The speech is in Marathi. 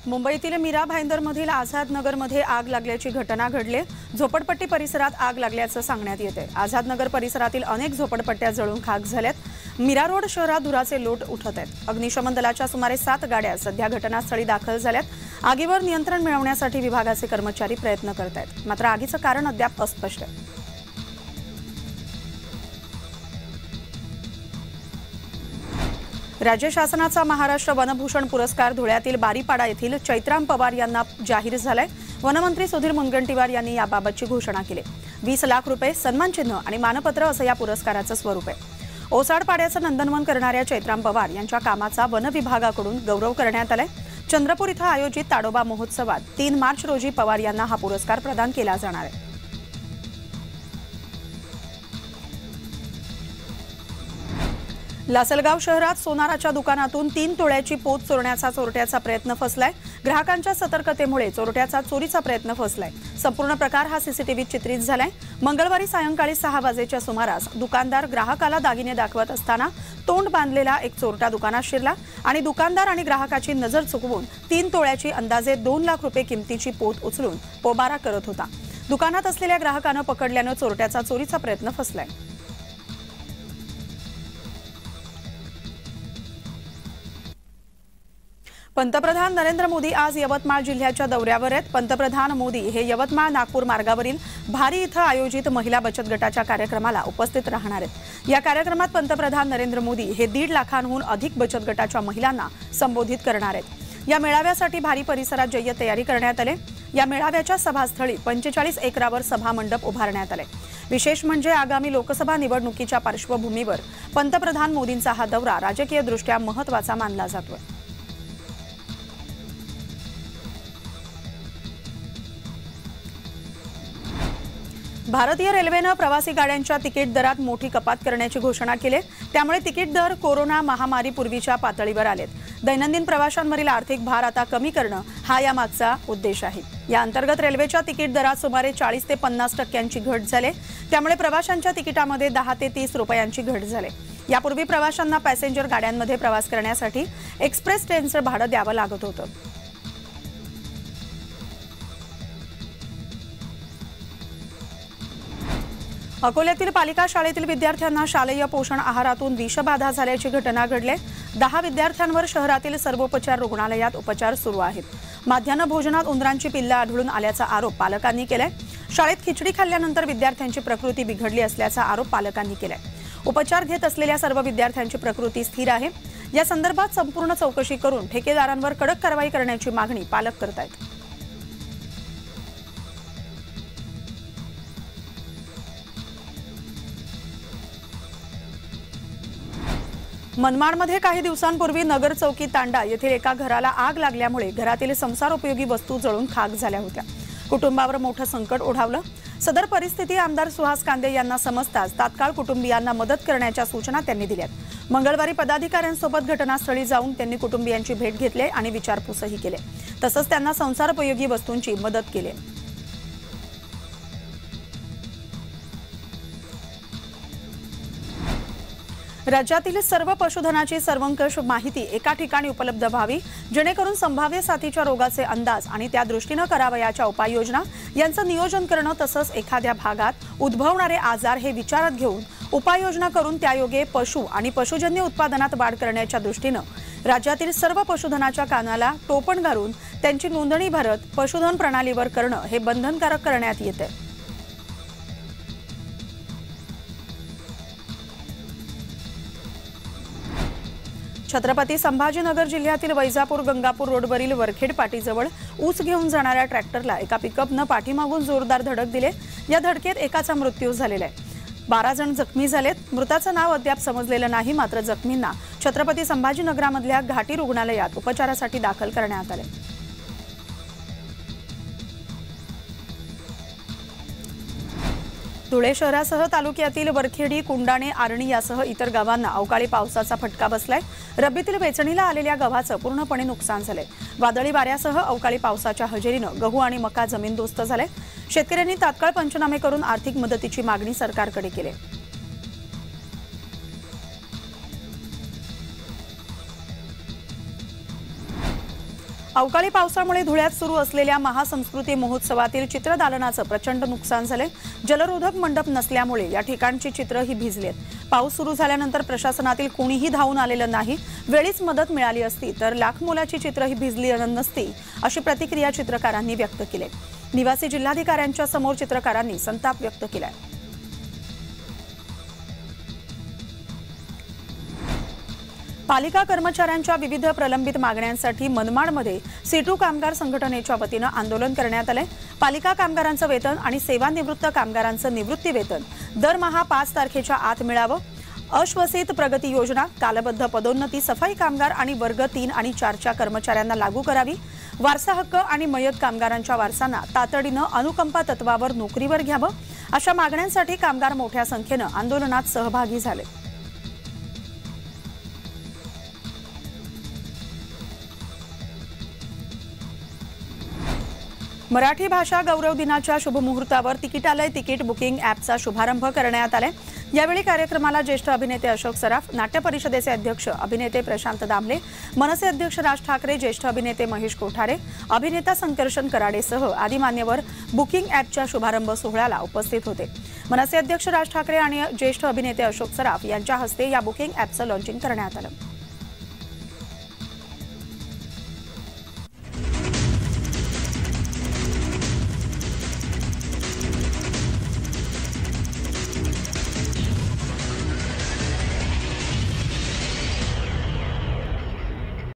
मुंबईतील मीरा भाईंदरमधील आझाद नगरमध्ये आग लागल्याची घटना घडली। झोपडपट्टी परिसरात आग लागल्याचं सांगण्यात येते। आझाद नगर परिसरातील अनेक झोपडपट्ट्या जळून खाक झाल्यात। मीरा रोड शहरात धुराचे लोट उठत आहेत। अग्निशमन दलाच्या सुमारे 7 गाड्या सध्या घटनास्थळी दाखल झाल्यात। आगीवर नियंत्रण मिळवण्यासाठी विभागाचे कर्मचारी प्रयत्न करत आहेत, मात्र आगीचं कारण अद्याप अस्पष्ट आहे। राज्य शासनाचा महाराष्ट्र वनभूषण पुरस्कार धुळ्यातील बारीपाडा येथील चैत्राम पवार यांना जाहीर झालाय। वनमंत्री सुधीर मुनगंटीवार यांनी याबाबतची घोषणा केली। 20 लाख रुपये, सन्मान चिन्ह आणि मानपत्र असं या पुरस्काराचं स्वरूप आहे। ओसाडपाड्याचं नंदनवन करणाऱ्या चैत्राम पवार यांच्या कामाचा वन विभागाकडून गौरव करण्यात आलाय। चंद्रपूर इथं आयोजित ताडोबा महोत्सवात 3 मार्च रोजी पवार यांना हा पुरस्कार प्रदान केला जाणार आहे। लासलगाव शहरात सोनाराच्या दुकानातून 3 तोळ्याची पोत चोरण्याचा चोरट्याचा प्रयत्न फसलाय। ग्राहकांच्या सतर्कतेमुळे चोरट्याचा चोरीचा प्रयत्न फसलाय। संपूर्ण प्रकार हा सीसीटीव्हीत चित्रित झालाय। मंगळवारी सायंकाळी 6 वाजेच्या सुमारास दुकानदार ग्राहकाला दागिने दाखवत असताना तोंड बांधलेला एक चोरटा दुकानात शिरला आणि दुकानदार आणि ग्राहकाची नजर चुकवून 3 तोळ्याची अंदाजे 2 लाख रुपये किमतीची पोत उचलून पोबारा करत होता। दुकानात असलेल्या ग्राहकानं पकडल्यानं चोरट्याचा चोरीचा प्रयत्न फसलाय। पंतप्रधान नरेंद्र मोदी आज यवतमाळ जिल्ह्याच्या दौऱ्यावर आहेत। पंतप्रधान मोदी हे यवतमाळ नागपूर मार्गावरील भारी इथं आयोजित महिला बचत गटाच्या कार्यक्रमाला उपस्थित राहणार आहेत। या कार्यक्रमात पंतप्रधान नरेंद्र मोदी हे 1.5 लाखांहून अधिक बचत गटाच्या महिलांना संबोधित करणार आहेत। या मेळाव्यासाठी भारी परिसरात जय्यत तयारी करण्यात आली। या मेळाव्याच्या सभास्थळी 45 एकरावर सभा मंडप उभारण्यात आले। विशेष म्हणजे आगामी लोकसभा निवडणुकीच्या पार्श्वभूमीवर पंतप्रधान मोदींचा हा दौरा राजकीयदृष्ट्या महत्त्वाचा मानला जातोय। भारतीय रेल्वेने प्रवासी गाड्यांच्या तिकीट दरात मोठी कपात करण्याची घोषणा केली। त्यामुळे तिकीट दर कोरोना महामारी पूर्वीच्या पातळीवर आलेत। दैनंदिन प्रवाशांवरील आर्थिक भार आता कमी करणं हा यामागचा उद्देश आहे। या अंतर्गत रेल्वेच्या तिकीट दरात सुमारे 40 ते 50% घट झाली। त्यामुळे प्रवाशांच्या तिकिटामध्ये 10 ते 30 रुपयांची घट झाली। यापूर्वी प्रवाशांना पॅसेंजर गाड्यांमध्ये प्रवास करण्यासाठी एक्सप्रेस ट्रेनचं भाडं द्यावं लागत होतं। अकोल्यातील पालिका शाळेतील विद्यार्थ्यांना शालेय पोषण आहारातून विषबाधा झाल्याची घटना घडली। 10 विद्यार्थ्यांवर शहरातील सर्वोपचार रुग्णालयात उपचार सुरू आहेत। माध्यान्ह भोजनात उंदरांची पिल्लं आढळून आल्याचा आरोप पालकांनी केलाय। शाळेत खिचडी खाल्ल्यानंतर विद्यार्थ्यांची प्रकृती बिघडली असल्याचा आरोप पालकांनी केलाय। उपचार घेत असलेल्या सर्व विद्यार्थ्यांची प्रकृती स्थिर आहे। या संदर्भात संपूर्ण चौकशी करून ठेकेदारांवर कडक कारवाई करण्याची मागणी पालक करत आहेत। मनमाडमध्ये काही दिवसांपूर्वी नगर चौकी तांडा येथील एका घराला आग लागल्यामुळे घरातील संसारोपयोगी वस्तू जळून खाक झाल्या होत्या। कुटुंबावर मोठं संकट ओढावलं। सदर परिस्थिती आमदार सुहास कांदे यांना समजताच तात्काळ कुटुंबियांना मदत करण्याच्या सूचना त्यांनी दिल्यात। मंगळवारी पदाधिकाऱ्यांसोबत घटनास्थळी जाऊन त्यांनी कुटुंबियांची भेट घेतली आणि विचारपूसही केली। तसंच त्यांना संसारोपयोगी वस्तूंची मदत केली। राज्यातील सर्व पशुधनाची सर्वंकष माहिती एका ठिकाणी उपलब्ध व्हावी, जेणेकरून संभाव्य साथीच्या रोगाचे अंदाज आणि त्या दृष्टीने करावयाच्या उपाययोजना यांचं नियोजन करणं, तसंच एखाद्या भागात उद्भवणारे आजार हे विचारात घेऊन उपाययोजना करून त्यायोगे पशु आणि पशुजन्य उत्पादनात वाढ करण्याच्या दृष्टीने राज्यातील सर्व पशुधनाच्या कानाला टोपण घालून त्यांची नोंदणी भरत पशुधन प्रणालीवर करणं हे बंधनकारक करण्यात येते। छत्रपती संभाजीनगर जिल्ह्यातील वैजापूर गंगापूर रोडवरील वरखेड पाटीजवळ ऊस घेऊन जाणाऱ्या ट्रॅक्टरला एका पिकअपनं पाठीमागून जोरदार धडक दिली। या धडकेत एकाचा मृत्यू झालेला आहे। 12 जण जखमी झालेत। मृताचं नाव अद्याप समजलेलं नाही, मात्र जखमींना छत्रपती संभाजीनगरामधल्या घाटी रुग्णालयात उपचारासाठी दाखल करण्यात आले। धुळे शहरासह तालुक्यातील वरखेडी, कुंडाणे, आरणी यासह इतर गावांना अवकाळी पावसाचा फटका बसलाय। रब्बीतील वेचणीला आलेल्या गव्हाचं पूर्णपणे नुकसान झालंय। वादळी वाऱ्यासह अवकाळी पावसाच्या हजेरीनं गहू आणि मका जमीनदोस्त झाले। शेतकऱ्यांनी तात्काळ पंचनामे करून आर्थिक मदतीची मागणी सरकारकडे केली। अवकाळी पावसामुळे धुळ्यात सुरू असलेल्या महासंस्कृती महोत्सवातील चित्रदालनाचं प्रचंड नुकसान झाले। जलरोधक मंडप नसल्यामुळे या ठिकाणची चित्र ही भिजलीत। पाऊस सुरू झाल्यानंतर प्रशासनातील कोणीही धावून आलेलं नाही। वेळीच मदत मिळाली असती तर लाख मोलाची चित्र ही भिजली नसती, अशी प्रतिक्रिया चित्रकारांनी व्यक्त केली। निवासी जिल्हाधिकाऱ्यांच्या समोर चित्रकारांनी संताप व्यक्त केलाय। पालिका कर्मचाऱ्यांच्या विविध प्रलंबित मागण्यांसाठी मनमाडमध्ये सीटू कामगार संघटनेच्या वतीनं आंदोलन करण्यात आले। पालिका कामगारांचं वेतन आणि सेवानिवृत्त कामगारांचं निवृत्ती वेतन दरमहा 5 तारखेच्या आत मिळावं। अश्वसित प्रगती योजना, कालबद्ध पदोन्नती सफाई कामगार आणि वर्ग 3 आणि 4च्या कर्मचाऱ्यांना लागू करावी। वारसा हक्क आणि मयत कामगारांच्या वारसांना तातडीनं अनुकंपा तत्वावर नोकरीवर घ्यावं, अशा मागण्यांसाठी कामगार मोठ्या संख्येनं आंदोलनात सहभागी झाले। मराठी भाषा गौरव दिनाच्या शुभमुहूर्तावर तिकिटालय तिकीट बुकिंग ॲपचा शुभारंभ करण्यात आलाय। यावेळी कार्यक्रमाला ज्येष्ठ अभिनेते अशोक सराफ, नाट्य परिषदेचे अध्यक्ष अभिनेते प्रशांत दामले, मनसे अध्यक्ष राज ठाकरे, ज्येष्ठ अभिनेते महेश कोठारे, अभिनेता संकर्षण कराडेसह आदी मान्यवर बुकिंग ॲपच्या शुभारंभ सोहळ्याला उपस्थित होते। मनसे अध्यक्ष राज ठाकरे आणि ज्येष्ठ अभिनेते अशोक सराफ यांच्या हस्ते या बुकिंग ॲपचं लॉन्चिंग करण्यात आलं।